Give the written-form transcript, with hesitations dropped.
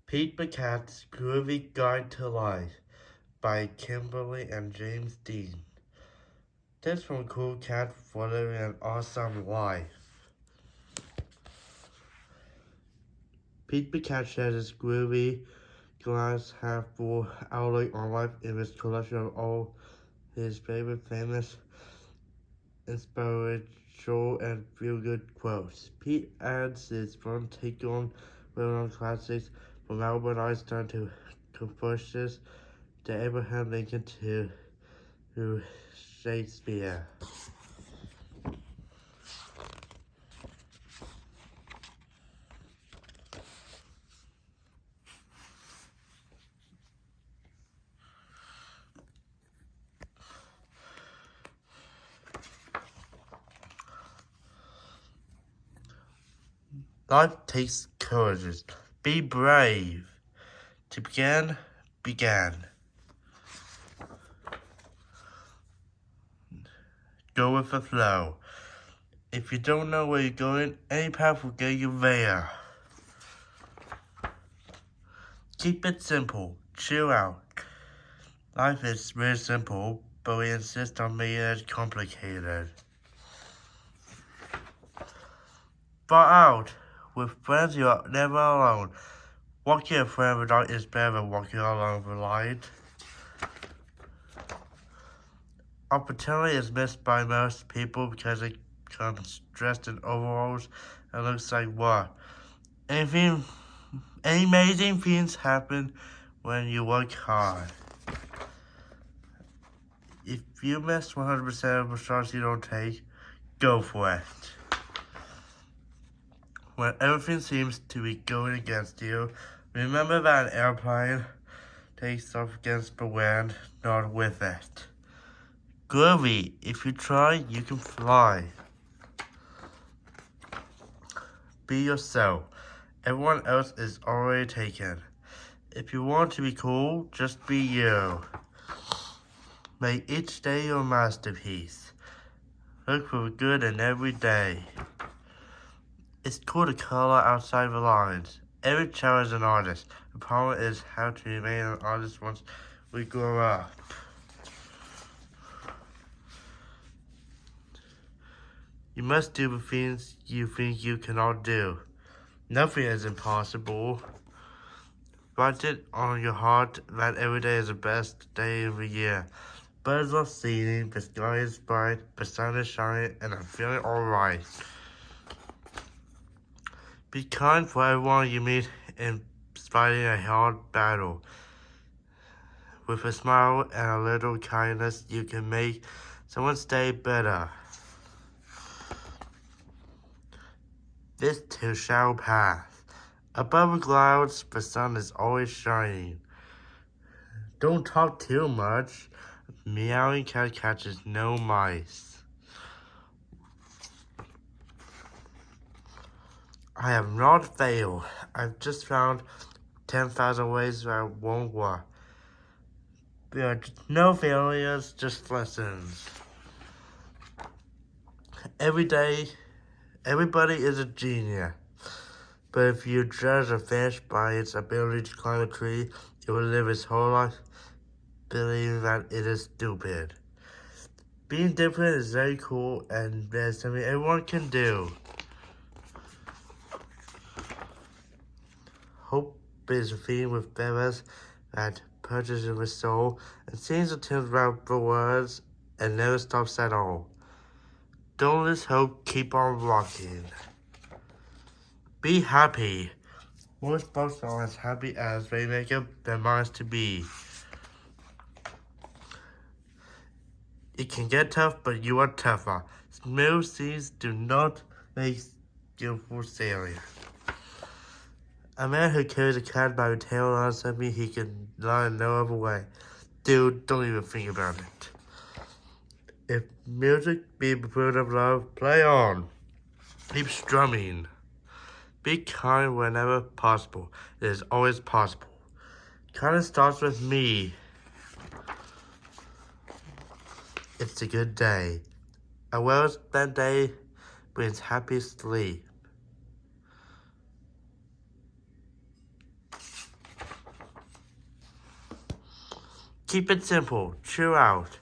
Pete the Cat's Groovy Guide to Life by Kimberly and James Dean. Tips from a cool cat for living an awesome life. Pete the Cat shares his groovy, glass half full outlook on life in his collection of all his favorite famous, inspirational, and feel-good quotes. Pete adds his fun take on well-known classics from Albert Einstein to Confucius to Abraham Lincoln to Shakespeare. Life takes courage. Be brave. To begin, began. Go with the flow. If you don't know where you're going, any path will get you there. Keep it simple. Chill out. Life is really simple, but we insist on making it complicated. Far out. With friends, you are never alone. Walking a friend without is better than walking alone with light. Opportunity is missed by most people because it comes dressed in overalls and looks like what? Any amazing things happen when you work hard. If you miss 100% of the shots you don't take, go for it. When everything seems to be going against you, remember that an airplane takes off against the wind, not with it. Groovy, if you try, you can fly. Be yourself. Everyone else is already taken. If you want to be cool, just be you. Make each day your masterpiece. Look for the good in every day. It's cool to color outside the lines. Every child is an artist. The problem is how to remain an artist once we grow up. You must do the things you think you cannot do. Nothing is impossible. Write it on your heart that every day is the best day of the year. Birds are singing, the sky is bright, the sun is shining, and I'm feeling alright. Be kind for everyone you meet in fighting a hard battle. With a smile and a little kindness, you can make someone's day better. This too shall pass. Above the clouds, the sun is always shining. Don't talk too much. A meowing cat catches no mice. I have not failed. I've just found 10,000 ways that won't work. There are no failures, just lessons. Every day, everybody is a genius. But if you judge a fish by its ability to climb a tree, it will live its whole life believing that it is stupid. Being different is very cool, and there's something everyone can do. Hope is a theme with feathers that perches in the soul and sings a tune about the words and never stops at all. Don't lose hope, keep on rocking. Be happy. Most folks are as happy as they make up their minds to be. It can get tough, but you are tougher. Smooth seas do not make skillful sailing. A man who carries a cat by the tail on something he can lie no other way. Dude, don't even think about it. If music be the fruit of love, play on. Keep strumming. Be kind whenever possible. It is always possible. Kindness starts with me. It's a good day. A well-spent day brings happy sleep. Keep it simple. Chill out.